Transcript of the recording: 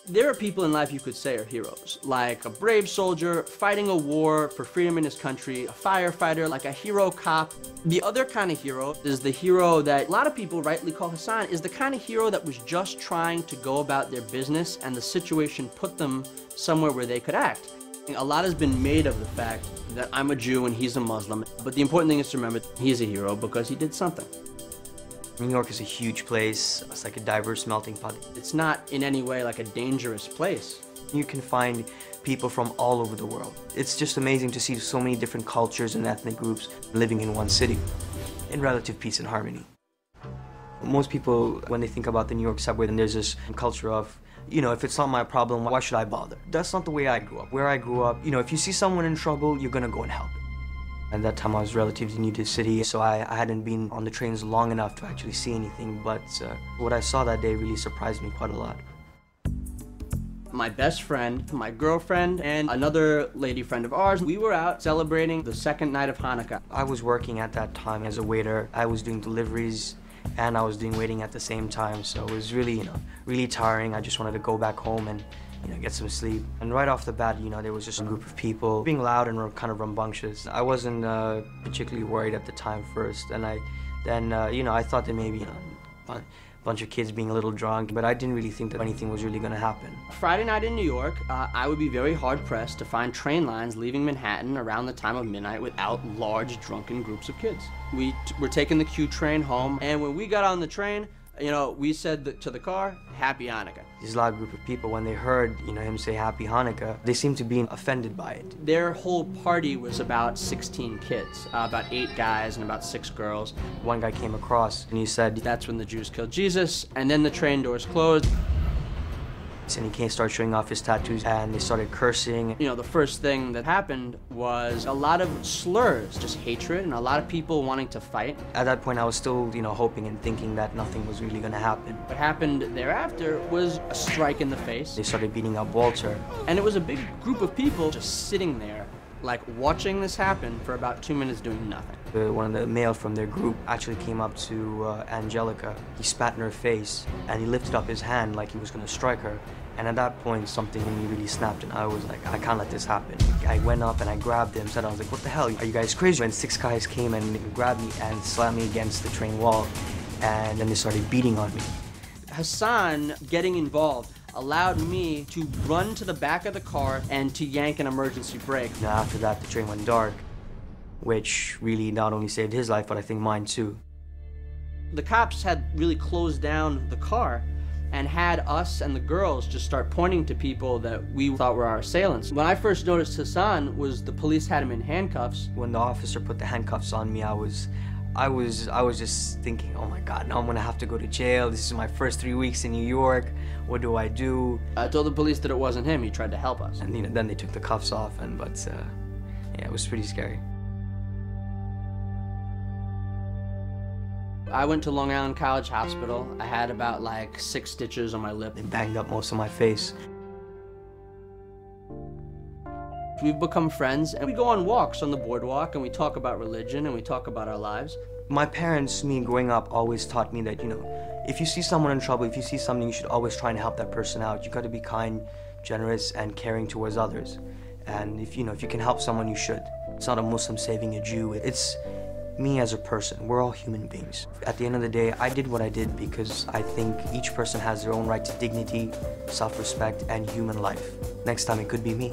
There are people in life you could say are heroes, like a brave soldier fighting a war for freedom in his country, a firefighter, like a hero cop. The other kind of hero is the hero that a lot of people rightly call Hassan, is the kind of hero that was just trying to go about their business and the situation put them somewhere where they could act. A lot has been made of the fact that I'm a Jew and he's a Muslim, but the important thing is to remember he's a hero because he did something. New York is a huge place. It's like a diverse melting pot. It's not in any way like a dangerous place. You can find people from all over the world. It's just amazing to see so many different cultures and ethnic groups living in one city in relative peace and harmony. Most people, when they think about the New York subway, then there's this culture of, you know, if it's not my problem, why should I bother? That's not the way I grew up. Where I grew up, you know, if you see someone in trouble, you're gonna go and help. At that time, I was relatively new to the city, so I hadn't been on the trains long enough to actually see anything, but what I saw that day really surprised me quite a lot. My best friend, my girlfriend, and another lady friend of ours, we were out celebrating the second night of Hanukkah. I was working at that time as a waiter. I was doing deliveries, and I was doing waiting at the same time, so it was really, really tiring. I just wanted to go back home and get some sleep. And right off the bat, there was just a group of people being loud and kind of rambunctious. I wasn't particularly worried at the time first, and I thought that maybe a bunch of kids being a little drunk, but I didn't really think that anything was really going to happen. Friday night in New York, I would be very hard-pressed to find train lines leaving Manhattan around the time of midnight without large drunken groups of kids. We were taking the Q train home, and when we got on the train, we said to the car, Happy Hanukkah. This loud group of people, when they heard, him say Happy Hanukkah, they seemed to be offended by it. Their whole party was about 16 kids, about 8 guys and about 6 girls. One guy came across and he said, that's when the Jews killed Jesus, and then the train doors closed. And he started showing off his tattoos, and they started cursing. The first thing that happened was a lot of slurs, just hatred, and a lot of people wanting to fight. At that point, I was still, hoping and thinking that nothing was really going to happen. What happened thereafter was a strike in the face. They started beating up Walter. And it was a big group of people just sitting there, like watching this happen for about 2 minutes doing nothing. One of the male from their group actually came up to Angelica. He spat in her face, and he lifted up his hand like he was going to strike her. And at that point, something in me really snapped, and I was like, I can't let this happen. I went up and I grabbed him, I was like, what the hell, are you guys crazy? And 6 guys came and grabbed me and slammed me against the train wall, and then they started beating on me. Hassan getting involved allowed me to run to the back of the car and to yank an emergency brake. Now after that, the train went dark, which really not only saved his life, but I think mine too. The cops had really closed down the car and had us and the girls just start pointing to people that we thought were our assailants. When I first noticed Hassan was the police had him in handcuffs. When the officer put the handcuffs on me, I was just thinking, oh my God, now I'm gonna have to go to jail. This is my first 3 weeks in New York. What do I do? I told the police that it wasn't him. He tried to help us. And then they took the cuffs off, yeah, it was pretty scary. I went to Long Island College Hospital. I had about 6 stitches on my lip. They banged up most of my face. We've become friends, and we go on walks on the boardwalk, and we talk about religion, and we talk about our lives. My parents, me growing up, always taught me that, if you see someone in trouble, if you see something, you should always try and help that person out. You got to be kind, generous, and caring towards others. And if you can help someone, you should. It's not a Muslim saving a Jew. It's me as a person. We're all human beings. At the end of the day, I did what I did because I think each person has their own right to dignity, self-respect, and human life. Next time, it could be me.